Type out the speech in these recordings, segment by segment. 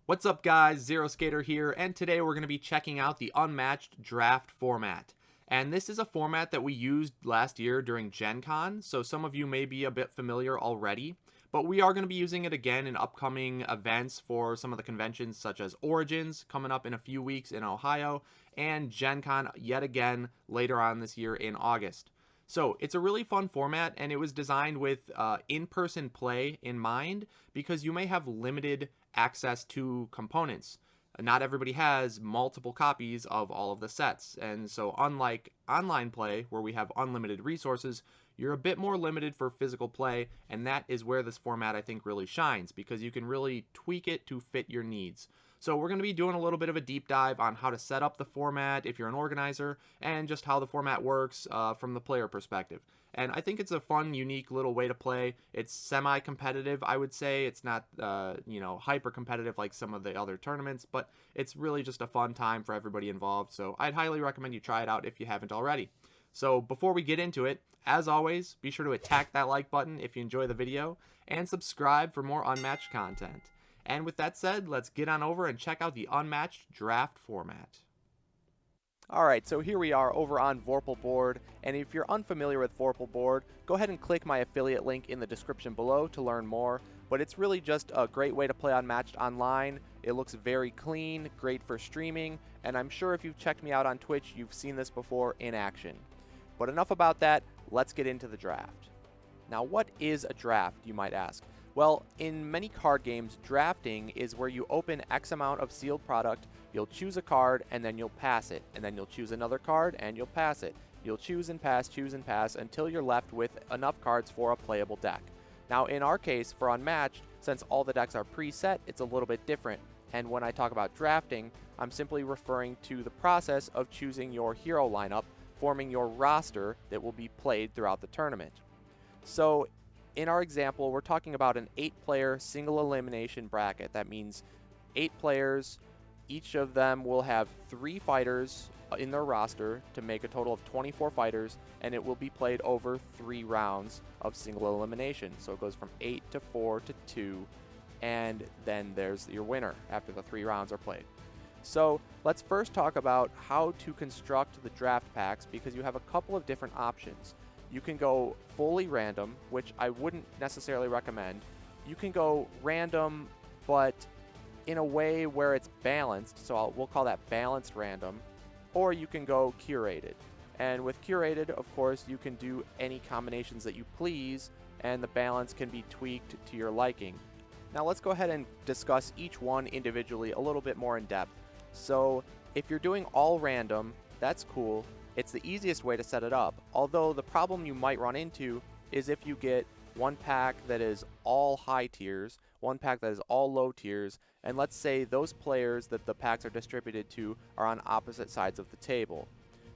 What's up guys, Zero Skater here, and today we're going to be checking out the Unmatched draft format. And this is a format that we used last year during GenCon, so some of you may be a bit familiar already, but we are going to be using it again in upcoming events for some of the conventions such as Origins coming up in a few weeks in Ohio, and GenCon yet again later on this year in August. So it's a really fun format, and it was designed with in-person play in mind because you may have limited access to components. Not everybody has multiple copies of all of the sets, and so unlike online play where we have unlimited resources, you're a bit more limited for physical play, and that is where this format I think really shines because you can really tweak it to fit your needs. So we're going to be doing a little bit of a deep dive on how to set up the format if you're an organizer and just how the format works from the player perspective. And I think it's a fun, unique little way to play. It's semi-competitive, I would say. It's not, hyper-competitive like some of the other tournaments, but it's really just a fun time for everybody involved. So I'd highly recommend you try it out if you haven't already. So before we get into it, as always, be sure to attack that like button if you enjoy the video and subscribe for more Unmatched content. And with that said, let's get on over and check out the Unmatched draft format. Alright, so here we are over on Vorpal Board, and if you're unfamiliar with Vorpal Board, go ahead and click my affiliate link in the description below to learn more, but it's really just a great way to play Unmatched online. It looks very clean, great for streaming, and I'm sure if you've checked me out on Twitch, you've seen this before in action. But enough about that, let's get into the draft. Now what is a draft, you might ask? Well, in many card games, drafting is where you open X amount of sealed product, you'll choose a card, and then you'll pass it. And then you'll choose another card, and you'll pass it. You'll choose and pass until you're left with enough cards for a playable deck. Now, in our case, for Unmatched, since all the decks are preset, it's a little bit different. And when I talk about drafting, I'm simply referring to the process of choosing your hero lineup, forming your roster that will be played throughout the tournament. So, in our example, we're talking about an 8-player single elimination bracket. That means 8 players, each of them will have 3 fighters in their roster to make a total of 24 fighters, and it will be played over 3 rounds of single elimination. So it goes from 8 to 4 to 2, and then there's your winner after the 3 rounds are played. So let's first talk about how to construct the draft packs because you have a couple of different options. You can go fully random, which I wouldn't necessarily recommend. You can go random, but in a way where it's balanced, so we'll call that balanced random, or you can go curated. And with curated, of course, you can do any combinations that you please, and the balance can be tweaked to your liking. Now let's go ahead and discuss each one individually a little bit more in depth. So if you're doing all random, that's cool. It's the easiest way to set it up, although the problem you might run into is if you get one pack that is all high tiers, one pack that is all low tiers, and let's say those players that the packs are distributed to are on opposite sides of the table.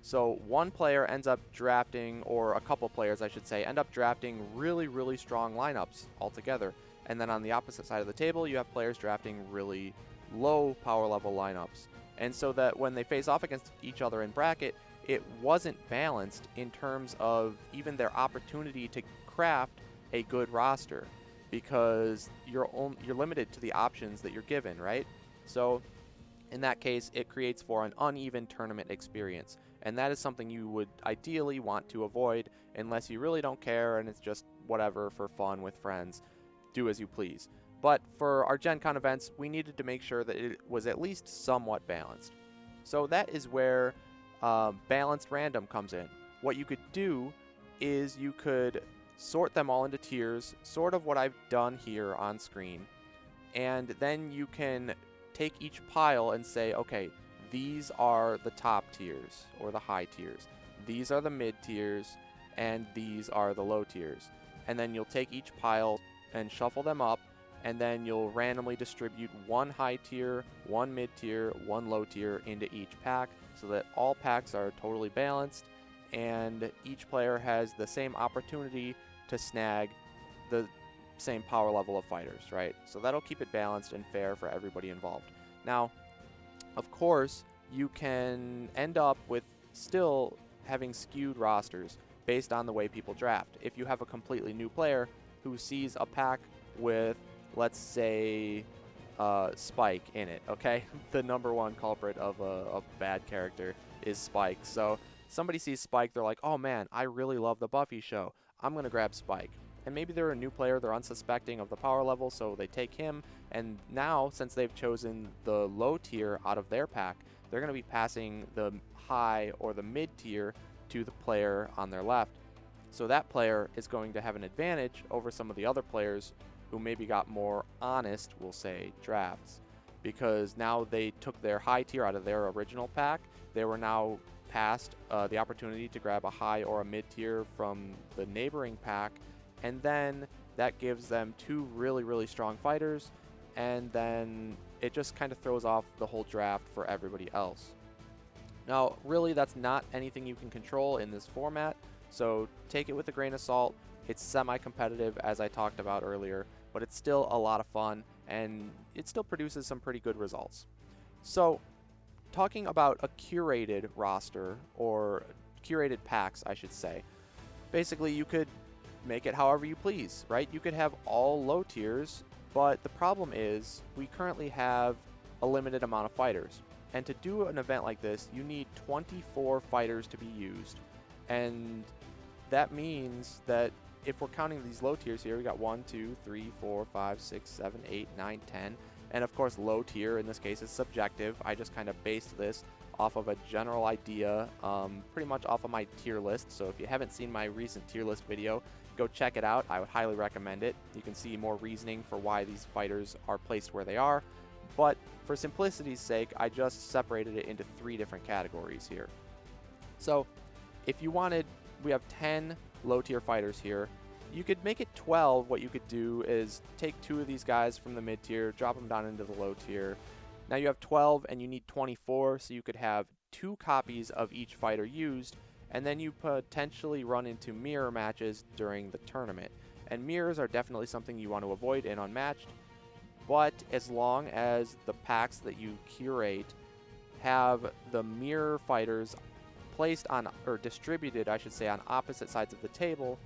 So one player ends up drafting, or a couple players I should say, end up drafting really strong lineups altogether, and then on the opposite side of the table you have players drafting really low power level lineups. And so that when they face off against each other in bracket, it wasn't balanced in terms of even their opportunity to craft a good roster because you're limited to the options that you're given, right? So in that case, it creates for an uneven tournament experience, and that is something you would ideally want to avoid unless you really don't care and it's just whatever for fun with friends. Do as you please. But for our Gen Con events, we needed to make sure that it was at least somewhat balanced. So that is where balanced random comes in. What you could do is you could sort them all into tiers, sort of what I've done here on screen, and then you can take each pile and say, okay, these are the top tiers or the high tiers, these are the mid tiers, and these are the low tiers. And then you'll take each pile and shuffle them up, and then you'll randomly distribute one high tier, one mid tier, one low tier into each pack so that all packs are totally balanced and each player has the same opportunity to snag the same power level of fighters, right? So that'll keep it balanced and fair for everybody involved. Now, of course, you can end up with still having skewed rosters based on the way people draft. If you have a completely new player who sees a pack with, let's say, Spike in it, okay? The number one culprit of a bad character is Spike. So somebody sees Spike, they're like, oh man, I really love the Buffy show. I'm going to grab Spike. And maybe they're a new player, they're unsuspecting of the power level, so they take him. And now, since they've chosen the low tier out of their pack, they're going to be passing the high or the mid tier to the player on their left. So that player is going to have an advantage over some of the other players who maybe got more honest, we'll say, drafts. Because now they took their high tier out of their original pack. They were now passed the opportunity to grab a high or a mid tier from the neighboring pack. And then that gives them two really, really strong fighters. And then it just kind of throws off the whole draft for everybody else. Now, really, that's not anything you can control in this format. So take it with a grain of salt. It's semi-competitive, as I talked about earlier, but it's still a lot of fun, and it still produces some pretty good results. So, talking about a curated roster, or curated packs, I should say, basically you could make it however you please, right? You could have all low tiers, but the problem is we currently have a limited amount of fighters. And to do an event like this, you need 24 fighters to be used. And that means that if we're counting these low tiers here, we got 1, 2, 3, 4, 5, 6, 7, 8, 9, 10. And of course, low tier in this case is subjective. I just kind of based this off of a general idea, pretty much off of my tier list. So if you haven't seen my recent tier list video, go check it out. I would highly recommend it. You can see more reasoning for why these fighters are placed where they are. But for simplicity's sake, I just separated it into 3 different categories here. So if you wanted, we have 10 low tier fighters here. You could make it 12. What you could do is take 2 of these guys from the mid tier, drop them down into the low tier. Now you have 12 and you need 24, so you could have 2 copies of each fighter used, and then you potentially run into mirror matches during the tournament. And mirrors are definitely something you want to avoid in Unmatched, but as long as the packs that you curate have the mirror fighters placed on, or distributed, I should say, on opposite sides of the table,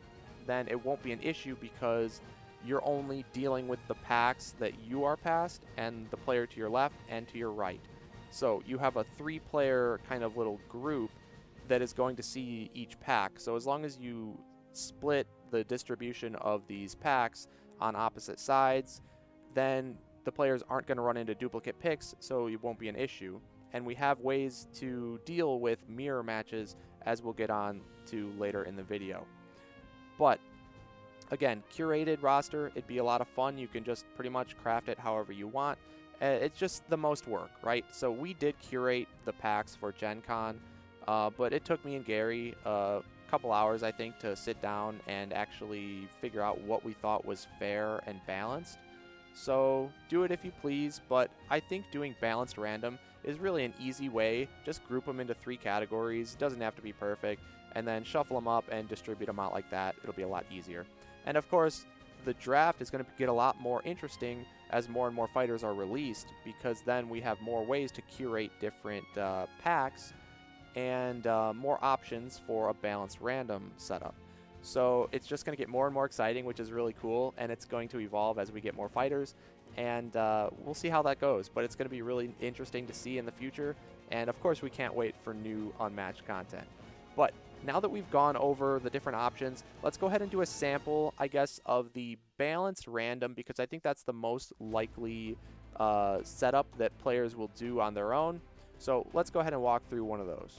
then it won't be an issue because you're only dealing with the packs that you are passed and the player to your left and to your right. So you have a 3-player kind of little group that is going to see each pack. So as long as you split the distribution of these packs on opposite sides, then the players aren't going to run into duplicate picks, so it won't be an issue. And we have ways to deal with mirror matches, as we'll get on to later in the video. But again, curated roster, it'd be a lot of fun. You can just pretty much craft it however you want. It's just the most work, right? So we did curate the packs for GenCon, but it took me and Gary a couple hours, I think, to sit down and actually figure out what we thought was fair and balanced. So do it if you please, but I think doing balanced random is really an easy way. Just group them into 3 categories. It doesn't have to be perfect. And then shuffle them up and distribute them out like that. It'll be a lot easier. And of course, the draft is going to get a lot more interesting as more and more fighters are released, because then we have more ways to curate different packs and more options for a balanced random setup. So it's just going to get more and more exciting, which is really cool, and it's going to evolve as we get more fighters, and we'll see how that goes. But it's going to be really interesting to see in the future, and of course we can't wait for new Unmatched content. But now that we've gone over the different options, let's go ahead and do a sample, I guess, of the balanced random, because I think that's the most likely setup that players will do on their own. So let's go ahead and walk through one of those.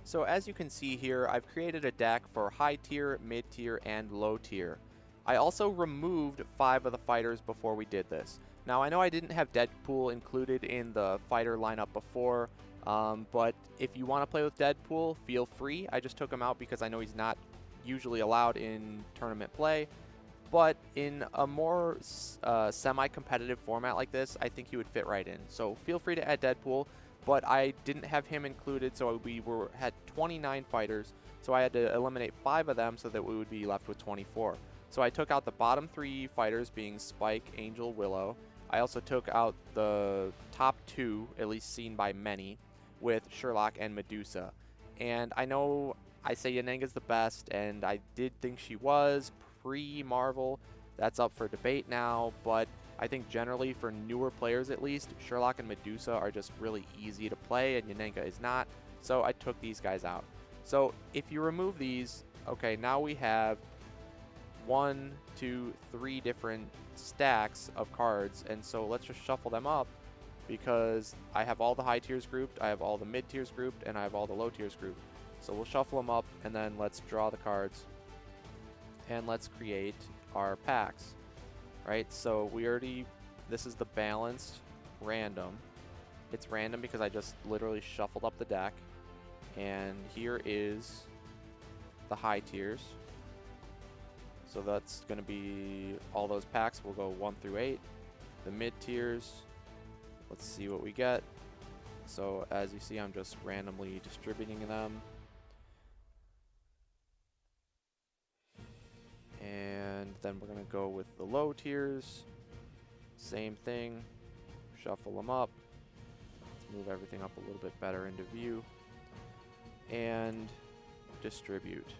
So as you can see here, I've created a deck for high tier, mid tier, and low tier. I also removed 5 of the fighters before we did this. Now I know I didn't have Deadpool included in the fighter lineup before, but if you want to play with Deadpool, feel free. I just took him out because I know he's not usually allowed in tournament play. But in a more semi-competitive format like this, I think he would fit right in. So feel free to add Deadpool. But I didn't have him included, so we had 29 fighters, so I had to eliminate 5 of them so that we would be left with 24. So I took out the bottom 3 fighters, being Spike, Angel, Willow. I also took out the top 2, at least seen by many, with Sherlock and Medusa. And I know I say Yanenga's the best, and I did think she was pre-Marvel. That's up for debate now, but I think generally for newer players at least, Sherlock and Medusa are just really easy to play and Yanenga is not, so I took these guys out. So if you remove these, okay, now we have 1, 2, 3 different stacks of cards, and so let's just shuffle them up because I have all the high tiers grouped, I have all the mid tiers grouped, and I have all the low tiers grouped. So we'll shuffle them up and then let's draw the cards and let's create our packs, right? So this is the balanced random. It's random because I just literally shuffled up the deck, and here is the high tiers. So that's going to be all those packs. We'll go 1 through 8. The mid tiers, let's see what we get. So as you see, I'm just randomly distributing them. And then we're going to go with the low tiers. Same thing. Shuffle them up. Let's move everything up a little bit better into view. And distribute.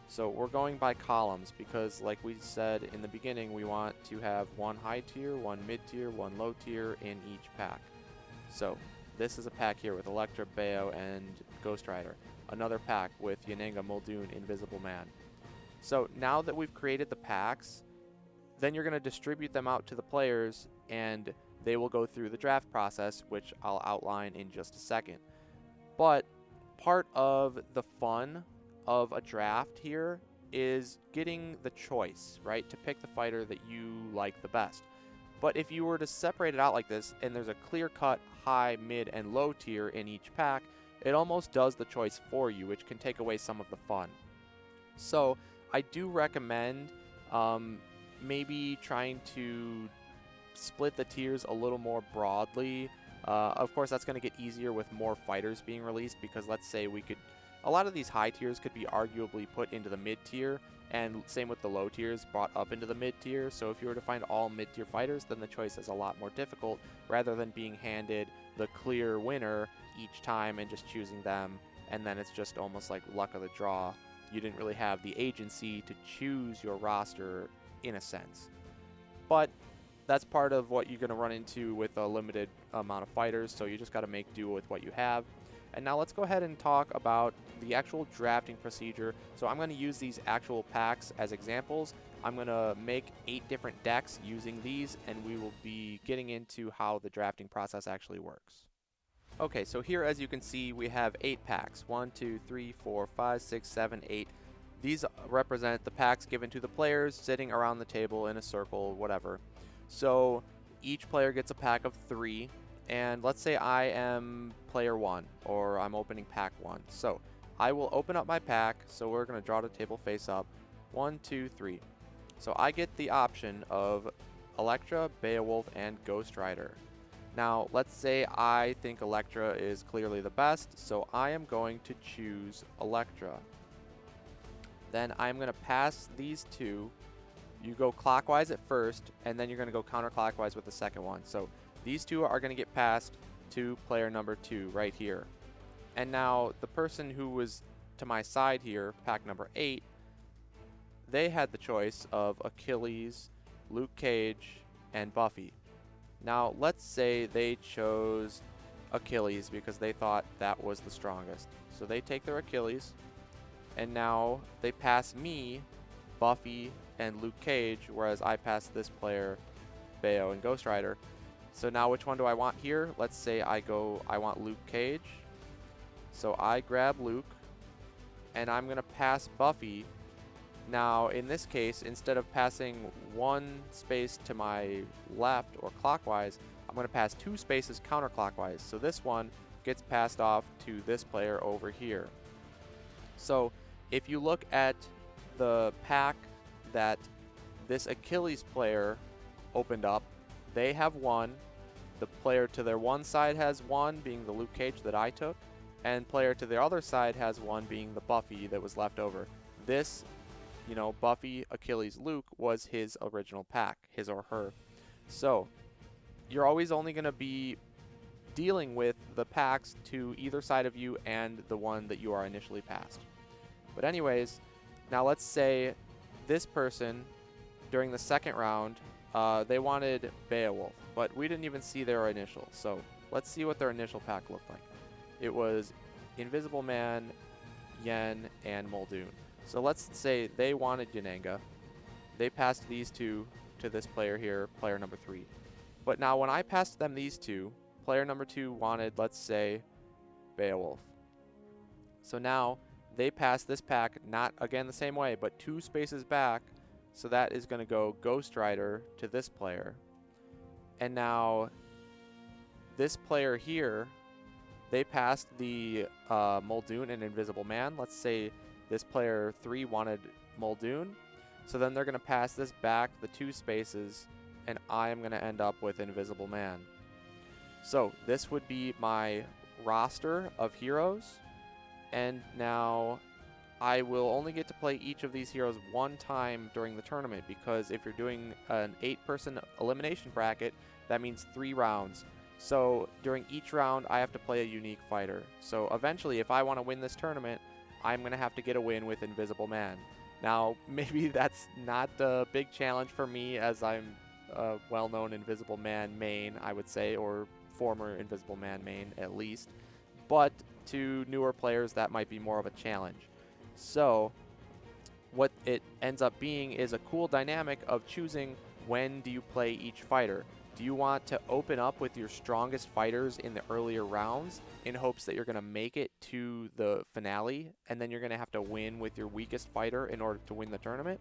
So we're going by columns because, like we said in the beginning, we want to have 1 high tier, 1 mid tier, 1 low tier in each pack. So this is a pack here with Electra, Bayo, and Ghost Rider. Another pack with Yanenga, Muldoon, Invisible Man. So now that we've created the packs, then you're going to distribute them out to the players, and they will go through the draft process, which I'll outline in just a second. But part of the fun of a draft here is getting the choice, right, to pick the fighter that you like the best. But if you were to separate it out like this, and there's a clear-cut high, mid, and low tier in each pack, it almost does the choice for you, which can take away some of the fun. So I do recommend maybe trying to split the tiers a little more broadly. Of course, that's going to get easier with more fighters being released, because let's say a lot of these high tiers could be arguably put into the mid tier, and same with the low tiers brought up into the mid tier. So if you were to find all mid tier fighters, then the choice is a lot more difficult, rather than being handed the clear winner each time and just choosing them, and then it's just almost like luck of the draw. You didn't really have the agency to choose your roster in a sense. But that's part of what you're going to run into with a limited amount of fighters, so you just got to make do with what you have. And now let's go ahead and talk about the actual drafting procedure. So I'm going to use these actual packs as examples. I'm going to make 8 different decks using these, and we will be getting into how the drafting process actually works. Okay, so here, as you can see, we have 8 packs. 1, 2, 3, 4, 5, 6, 7, 8. These represent the packs given to the players sitting around the table in a circle, whatever. So each player gets a pack of 3. And let's say I am player 1, or I'm opening pack 1. So I will open up my pack. So we're going to draw the table face up. 1, 2, 3. So I get the option of Electra, Beowulf, and Ghost Rider. Now, let's say I think Electra is clearly the best, so I am going to choose Electra. Then I'm going to pass these 2. You go clockwise at first, and then you're going to go counterclockwise with the second one. So these 2 are going to get passed to player number 2 right here. And now the person who was to my side here, pack number 8, they had the choice of Achilles, Luke Cage, and Buffy. Now let's say they chose Achilles because they thought that was the strongest. So they take their Achilles, and now they pass me Buffy and Luke Cage, whereas I pass this player Bayo and Ghost Rider. So now which one do I want here? Let's say I want Luke Cage. So I grab Luke, and I'm going to pass Buffy. Now in this case, instead of passing 1 space to my left or clockwise, I'm going to pass 2 spaces counterclockwise. So this one gets passed off to this player over here. So if you look at the pack that this Achilles player opened up, they have 1. The player to their one side has 1, being the Luke Cage that I took, and player to the other side has 1, being the Buffy that was left over. This, Buffy, Achilles, Luke was his original pack, his or her. So you're always only going to be dealing with the packs to either side of you and the one that you are initially passed. But anyways, now let's say this person during the second round They wanted Beowulf, but we didn't even see their initials. So let's see what their initial pack looked like. It was Invisible Man, Yen, and Muldoon. So let's say they wanted Yananga. They passed these two to this player here, player number 3. But now when I passed them these two, player number 2 wanted, let's say, Beowulf. So now they pass this pack, not again the same way, but 2 spaces back. So that is going to go Ghost Rider to this player. And now this player here, they passed the Muldoon and Invisible Man. Let's say this player 3 wanted Muldoon. So then they're going to pass this back the 2 spaces, and I am going to end up with Invisible Man. So this would be my roster of heroes. And now I will only get to play each of these heroes one time during the tournament, because if you're doing an 8-person elimination bracket, that means 3 rounds. So during each round, I have to play a unique fighter. So eventually, if I want to win this tournament, I'm going to have to get a win with Invisible Man. Now, maybe that's not a big challenge for me, as I'm a well-known Invisible Man main, I would say, or former Invisible Man main at least. But to newer players, that might be more of a challenge. So what it ends up being is a cool dynamic of choosing when do you play each fighter. Do you want to open up with your strongest fighters in the earlier rounds in hopes that you're going to make it to the finale, and then you're going to have to win with your weakest fighter in order to win the tournament?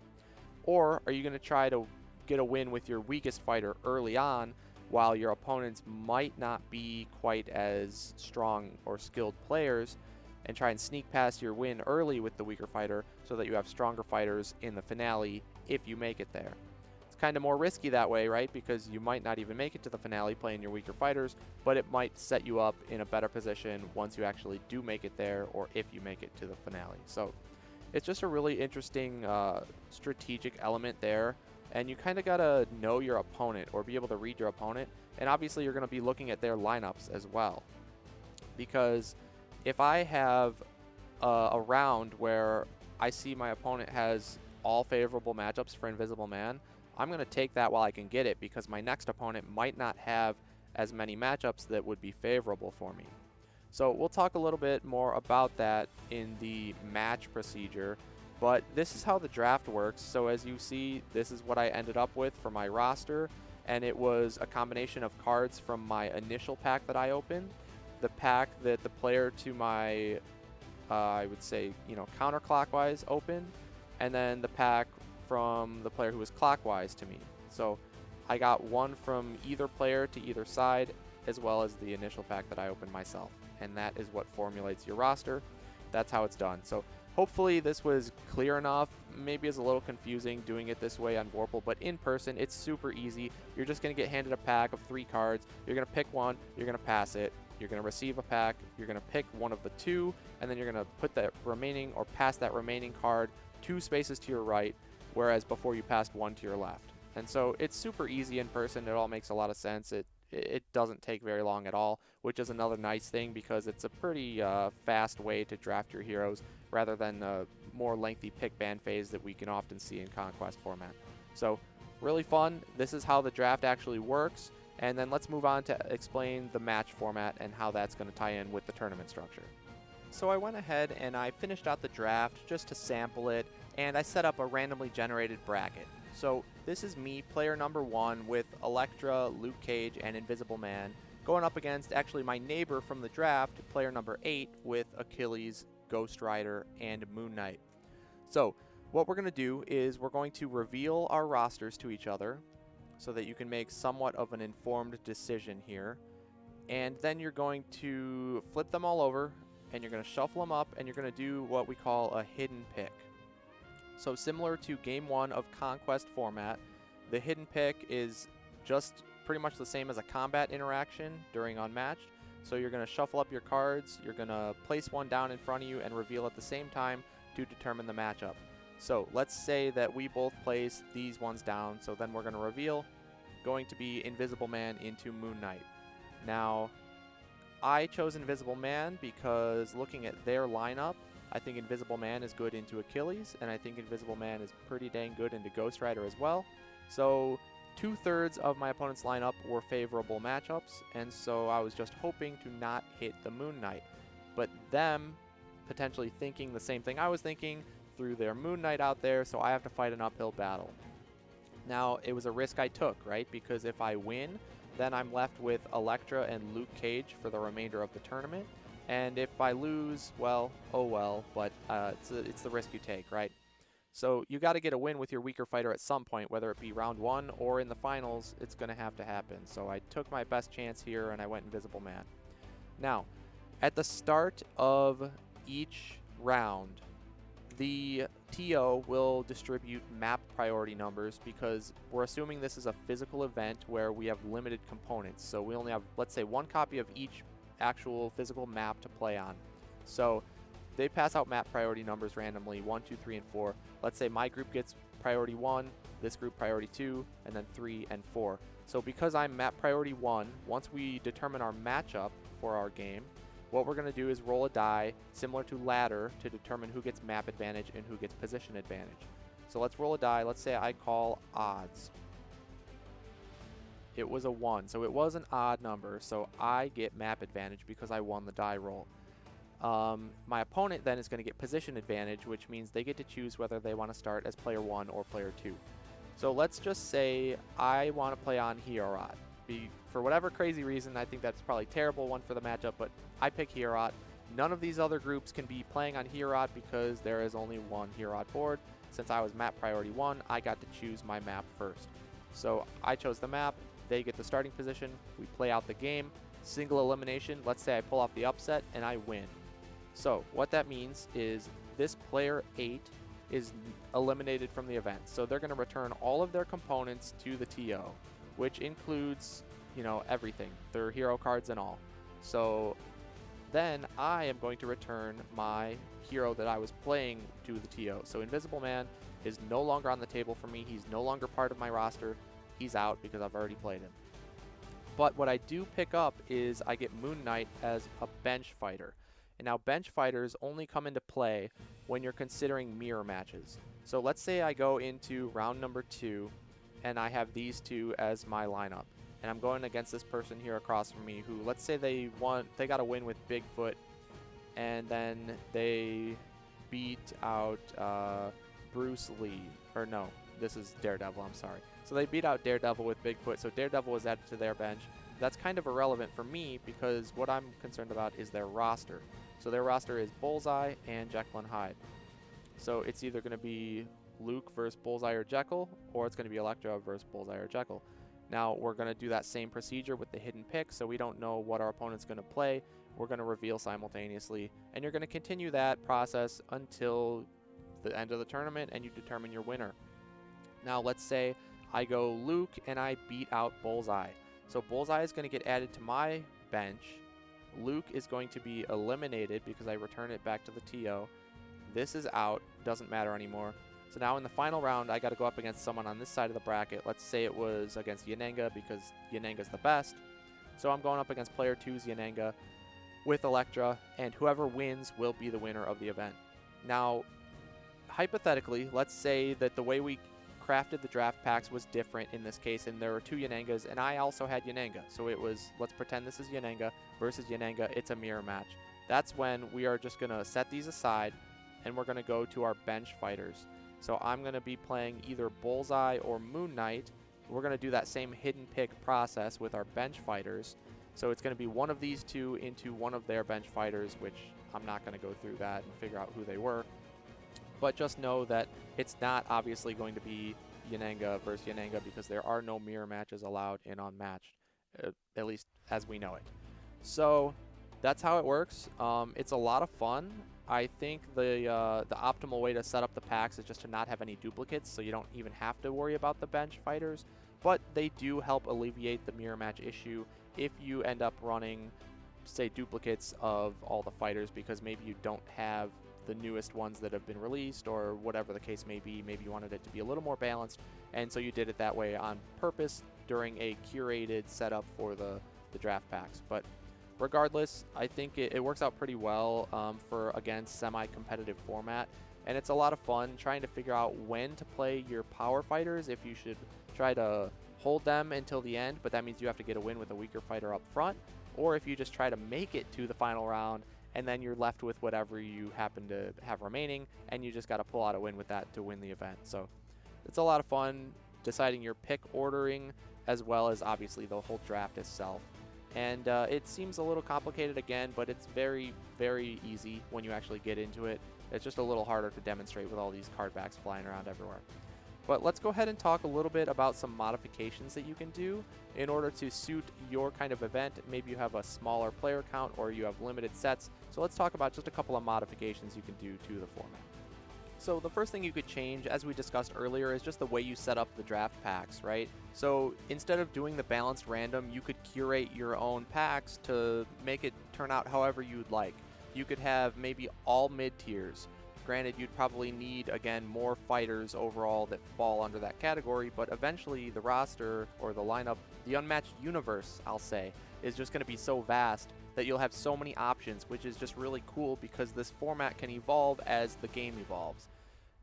Or are you going to try to get a win with your weakest fighter early on, while your opponents might not be quite as strong or skilled players, and try and sneak past your win early with the weaker fighter so that you have stronger fighters in the finale if you make it there? It's kind of more risky that way, right? Because you might not even make it to the finale playing your weaker fighters, but it might set you up in a better position once you actually do make it there, or if you make it to the finale. So it's just a really interesting strategic element there. And you kind of got to know your opponent, or be able to read your opponent. And obviously you're going to be looking at their lineups as well. Because if I have a round where I see my opponent has all favorable matchups for Invisible Man, I'm going to take that while I can get it, because my next opponent might not have as many matchups that would be favorable for me. So we'll talk a little bit more about that in the match procedure. But this is how the draft works. So as you see, this is what I ended up with for my roster. And it was a combination of cards from my initial pack that I opened, the pack that the player to my, I would say, counterclockwise opened, and then the pack from the player who was clockwise to me. So I got one from either player to either side, as well as the initial pack that I opened myself. And that is what formulates your roster. That's how it's done. So hopefully this was clear enough. Maybe it's a little confusing doing it this way on Vorpal, but in person it's super easy. You're just going to get handed a pack of 3 cards. You're going to pick one, you're going to pass it. You're going to receive a pack, you're going to pick one of the 2, and then you're going to put that remaining, or pass that remaining card 2 spaces to your right, whereas before you passed 1 to your left. And so it's super easy in person. It all makes a lot of sense. It doesn't take very long at all, which is another nice thing, because it's a pretty fast way to draft your heroes, rather than a more lengthy pick ban phase that we can often see in Conquest format. So really fun. This is how the draft actually works. And then let's move on to explain the match format and how that's going to tie in with the tournament structure. So I went ahead and I finished out the draft just to sample it, and I set up a randomly generated bracket. So this is me, player number 1, with Elektra, Luke Cage, and Invisible Man, going up against actually my neighbor from the draft, player number 8, with Achilles, Ghost Rider, and Moon Knight. So what we're going to do is we're going to reveal our rosters to each other, so that you can make somewhat of an informed decision here. And then you're going to flip them all over, and you're going to shuffle them up, and you're going to do what we call a hidden pick. So similar to Game 1 of Conquest format, the hidden pick is just pretty much the same as a combat interaction during Unmatched. So you're going to shuffle up your cards, you're going to place one down in front of you and reveal at the same time to determine the matchup. So let's say that we both place these ones down, so then we're going to reveal, going to be Invisible Man into Moon Knight. Now, I chose Invisible Man because looking at their lineup, I think Invisible Man is good into Achilles, and I think Invisible Man is pretty dang good into Ghost Rider as well. So 2/3 of my opponent's lineup were favorable matchups, and so I was just hoping to not hit the Moon Knight. But them potentially thinking the same thing I was thinking, threw their Moon Knight out there, so I have to fight an uphill battle. Now, it was a risk I took, right? Because if I win, then I'm left with Elektra and Luke Cage for the remainder of the tournament. And if I lose, well, oh well, but it's the risk you take, right? So you got to get a win with your weaker fighter at some point, whether it be round 1 or in the finals, it's going to have to happen. So I took my best chance here and I went Invisible Man. Now, at the start of each round, the TO will distribute map priority numbers because we're assuming this is a physical event where we have limited components. So we only have, let's say, 1 copy of each actual physical map to play on. So they pass out map priority numbers randomly, 1, 2, 3, and 4. Let's say my group gets priority 1, this group priority 2, and then 3 and 4. So because I'm map priority 1, once we determine our matchup for our game, what we're going to do is roll a die similar to ladder to determine who gets map advantage and who gets position advantage. So let's roll a die. Let's say I call odds. It was a 1, so it was an odd number, so I get map advantage because I won the die roll. My opponent then is going to get position advantage, which means they get to choose whether they want to start as player 1 or player 2. So let's just say I want to play on Hierot. For whatever crazy reason, I think that's probably a terrible one for the matchup, but I pick Hierot. None of these other groups can be playing on Hierot because there is only one Hierot board. Since I was map priority 1, I got to choose my map first. So I chose the map, they get the starting position, we play out the game, single elimination, let's say I pull off the upset and I win. So what that means is this player 8 is eliminated from the event. So they're going to return all of their components to the TO, which includes, you know, everything, their hero cards and all. So then I am going to return my hero that I was playing to the TO. So Invisible Man is no longer on the table for me. He's no longer part of my roster. He's out because I've already played him. But what I do pick up is I get Moon Knight as a bench fighter. And now bench fighters only come into play when you're considering mirror matches. So let's say I go into round number 2 and I have these two as my lineup. And I'm going against this person here across from me who, let's say they got a win with Bigfoot and then they beat out Bruce Lee. Or no, this is Daredevil, I'm sorry. So they beat out Daredevil with Bigfoot, so Daredevil was added to their bench. That's kind of irrelevant for me because what I'm concerned about is their roster. So their roster is Bullseye and Jekyll and Hyde. So it's either going to be Luke versus Bullseye or Jekyll, or it's going to be Elektra versus Bullseye or Jekyll. Now we're going to do that same procedure with the hidden pick, so we don't know what our opponent's going to play. We're going to reveal simultaneously, and you're going to continue that process until the end of the tournament and you determine your winner. Now let's say I go Luke and I beat out Bullseye. So Bullseye is going to get added to my bench. Luke is going to be eliminated because I return it back to the TO. This is out, doesn't matter anymore. So now in the final round, I got to go up against someone on this side of the bracket. Let's say it was against Yanenga because Yanenga's the best. So I'm going up against player 2's Yanenga with Elektra, and whoever wins will be the winner of the event. Now, hypothetically, let's say that the way we crafted the draft packs was different in this case, and there were 2 Yanengas, and I also had Yanenga. So it was, let's pretend this is Yanenga versus Yanenga. It's a mirror match. That's when we are just going to set these aside, and we're going to go to our bench fighters. So I'm going to be playing either Bullseye or Moon Knight. We're going to do that same hidden pick process with our bench fighters. So it's going to be one of these 2 into one of their bench fighters, which I'm not going to go through that and figure out who they were. But just know that it's not obviously going to be Yanenga versus Yanenga because there are no mirror matches allowed in Unmatched, at least as we know it. So that's how it works. It's a lot of fun. I think the optimal way to set up the packs is just to not have any duplicates, so you don't even have to worry about the bench fighters. But they do help alleviate the mirror match issue if you end up running, say, duplicates of all the fighters because maybe you don't have the newest ones that have been released or whatever the case may be. Maybe you wanted it to be a little more balanced, and so you did it that way on purpose during a curated setup for the draft packs. But regardless, I think it works out pretty well for, again, semi-competitive format. And it's a lot of fun trying to figure out when to play your power fighters, if you should try to hold them until the end, but that means you have to get a win with a weaker fighter up front, or if you just try to make it to the final round, and then you're left with whatever you happen to have remaining, and you just got to pull out a win with that to win the event. So it's a lot of fun deciding your pick ordering, as well as obviously the whole draft itself. And it seems a little complicated again, but it's very, very easy when you actually get into it. It's just a little harder to demonstrate with all these card backs flying around everywhere. But let's go ahead and talk a little bit about some modifications that you can do in order to suit your kind of event. Maybe you have a smaller player count or you have limited sets. So let's talk about just a couple of modifications you can do to the format. So the first thing you could change, as we discussed earlier, is just the way you set up the draft packs, right? So instead of doing the balanced random, you could curate your own packs to make it turn out however you'd like. You could have maybe all mid tiers. Granted, you'd probably need, again, more fighters overall that fall under that category, but eventually the roster or the lineup, the Unmatched universe, I'll say, is just going to be so vast that you'll have so many options, which is just really cool because this format can evolve as the game evolves.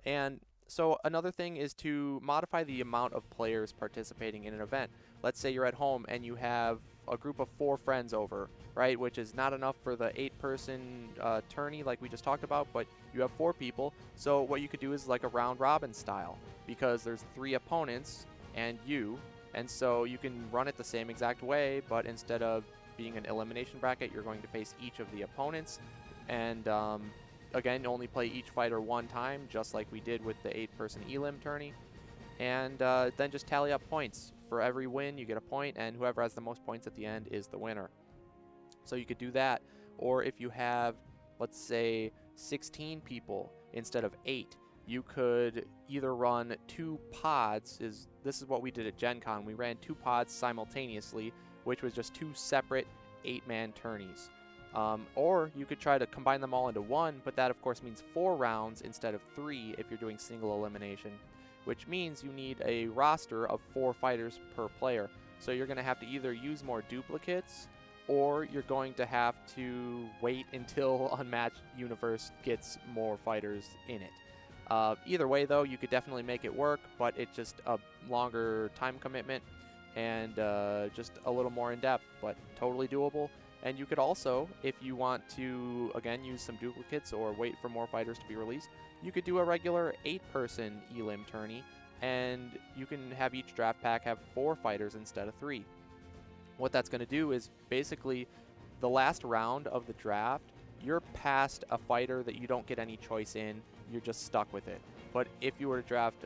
And so another thing is to modify the amount of players participating in an event. Let's say you're at home and you have a group of 4 friends over, right, which is not enough for the 8-person tourney like we just talked about, but you have 4 people. So what you could do is like a round robin style, because there's 3 opponents and you, and so you can run it the same exact way, but instead of being an elimination bracket, you're going to face each of the opponents, and again, only play each fighter 1 time, just like we did with the 8-person elim tourney, and then just tally up points. For every win, you get a point, and whoever has the most points at the end is the winner. So you could do that, or if you have, let's say, 16 people instead of 8, you could either run 2 pods. This is what we did at GenCon. We ran 2 pods simultaneously, which was just 2 separate 8-man tourneys. Or you could try to combine them all into one, but that of course means 4 rounds instead of 3 if you're doing single elimination, which means you need a roster of 4 fighters per player. So you're going to have to either use more duplicates, or you're going to have to wait until Unmatched Universe gets more fighters in it. Either way, though, you could definitely make it work, but it's just a longer time commitment and just a little more in-depth, but totally doable. And you could also, if you want to, again, use some duplicates or wait for more fighters to be released, you could do a regular 8-person elim tourney, and you can have each draft pack have 4 fighters instead of 3. What that's going to do is basically the last round of the draft, you're past a fighter that you don't get any choice in, you're just stuck with it. But if you were to draft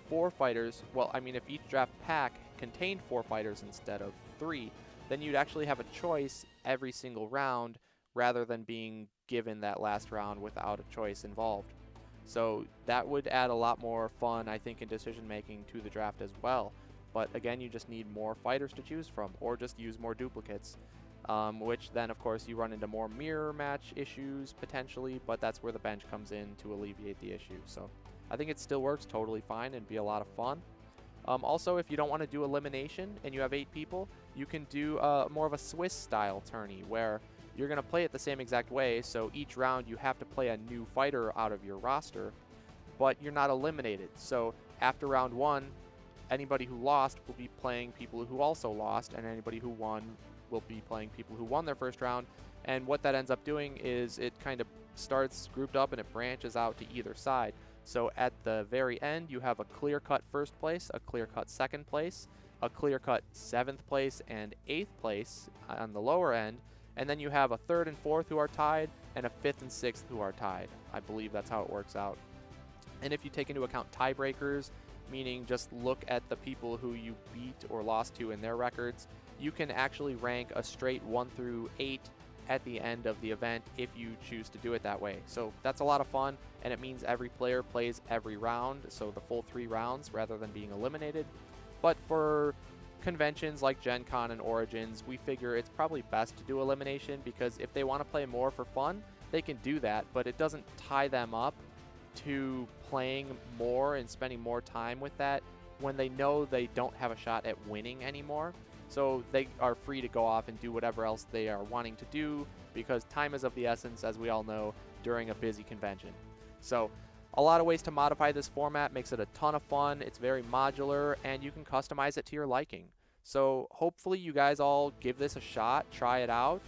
4 fighters, well, I mean, if each draft pack contained 4 fighters instead of 3, then you'd actually have a choice every single round rather than being given that last round without a choice involved. So that would add a lot more fun, I think, in decision making to the draft as well. But again, you just need more fighters to choose from, or just use more duplicates, which then, of course, you run into more mirror match issues potentially, but that's where the bench comes in to alleviate the issue. So I think it still works totally fine and be a lot of fun. Also, if you don't want to do elimination and you have 8 people, you can do more of a Swiss-style tourney where you're going to play it the same exact way, so each round you have to play a new fighter out of your roster, but you're not eliminated. So after round 1, anybody who lost will be playing people who also lost, and anybody who won will be playing people who won their first round. And what that ends up doing is it kind of starts grouped up and it branches out to either side. So at the very end, you have a clear-cut first place, a clear-cut second place, a clear-cut 7th place and 8th place on the lower end, and then you have a 3rd and 4th who are tied, and a 5th and 6th who are tied. I believe that's how it works out. And if you take into account tiebreakers, meaning just look at the people who you beat or lost to in their records, you can actually rank a straight 1 through 8 at the end of the event if you choose to do it that way. So that's a lot of fun, and it means every player plays every round, so the full 3 rounds rather than being eliminated. But for conventions like GenCon and Origins, we figure it's probably best to do elimination, because if they want to play more for fun, they can do that, but it doesn't tie them up to playing more and spending more time with that when they know they don't have a shot at winning anymore. So they are free to go off and do whatever else they are wanting to do, because time is of the essence, as we all know, during a busy convention. So a lot of ways to modify this format, makes it a ton of fun. It's very modular, and you can customize it to your liking. So hopefully you guys all give this a shot, try it out.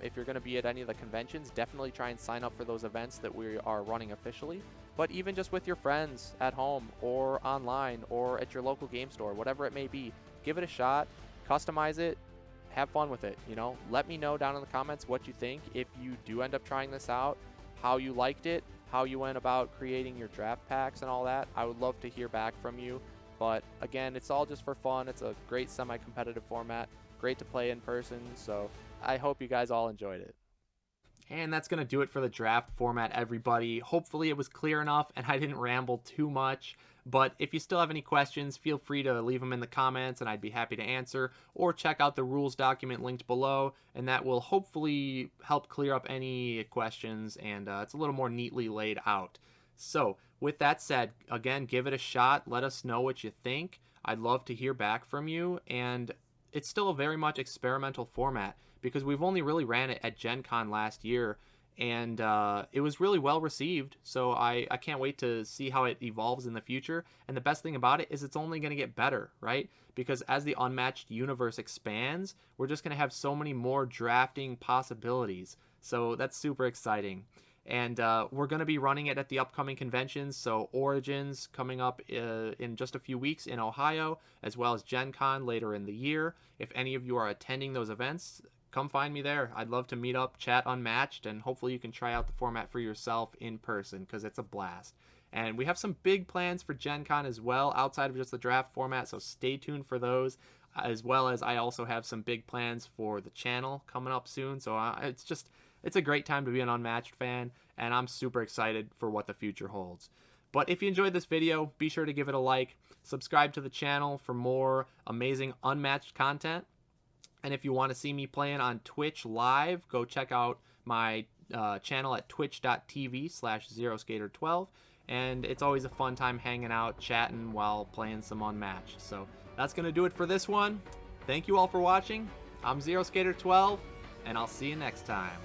If you're going to be at any of the conventions, definitely try and sign up for those events that we are running officially. But even just with your friends at home or online or at your local game store, whatever it may be, give it a shot, customize it, have fun with it. Let me know down in the comments what you think. If you do end up trying this out, how you liked it, how you went about creating your draft packs and all that. I would love to hear back from you. But again, it's all just for fun. It's a great semi-competitive format, great to play in person. So I hope you guys all enjoyed it. And that's going to do it for the draft format, everybody. Hopefully it was clear enough and I didn't ramble too much. But if you still have any questions, feel free to leave them in the comments and I'd be happy to answer. Or check out the rules document linked below, and that will hopefully help clear up any questions, and it's a little more neatly laid out. So with that said, again, give it a shot. Let us know what you think. I'd love to hear back from you. And it's still a very much experimental format because we've only really ran it at Gen Con last year, and it was really well received. So I can't wait to see how it evolves in the future. And the best thing about it is it's only going to get better, right? Because as the Unmatched universe expands, we're just going to have so many more drafting possibilities. So that's super exciting. And we're going to be running it at the upcoming conventions. So Origins coming up in just a few weeks in Ohio, as well as Gen Con later in the year. If any of you are attending those events, come find me there. I'd love to meet up, chat Unmatched, and hopefully you can try out the format for yourself in person because it's a blast. And we have some big plans for Gen Con as well, outside of just the draft format, so stay tuned for those. As well as I also have some big plans for the channel coming up soon. So it's a great time to be an Unmatched fan, and I'm super excited for what the future holds. But if you enjoyed this video, be sure to give it a like, subscribe to the channel for more amazing Unmatched content. And if you want to see me playing on Twitch live, go check out my channel at twitch.tv/ZeroSkater12. And it's always a fun time hanging out, chatting while playing some Unmatched. So that's going to do it for this one. Thank you all for watching. I'm ZeroSkater12, and I'll see you next time.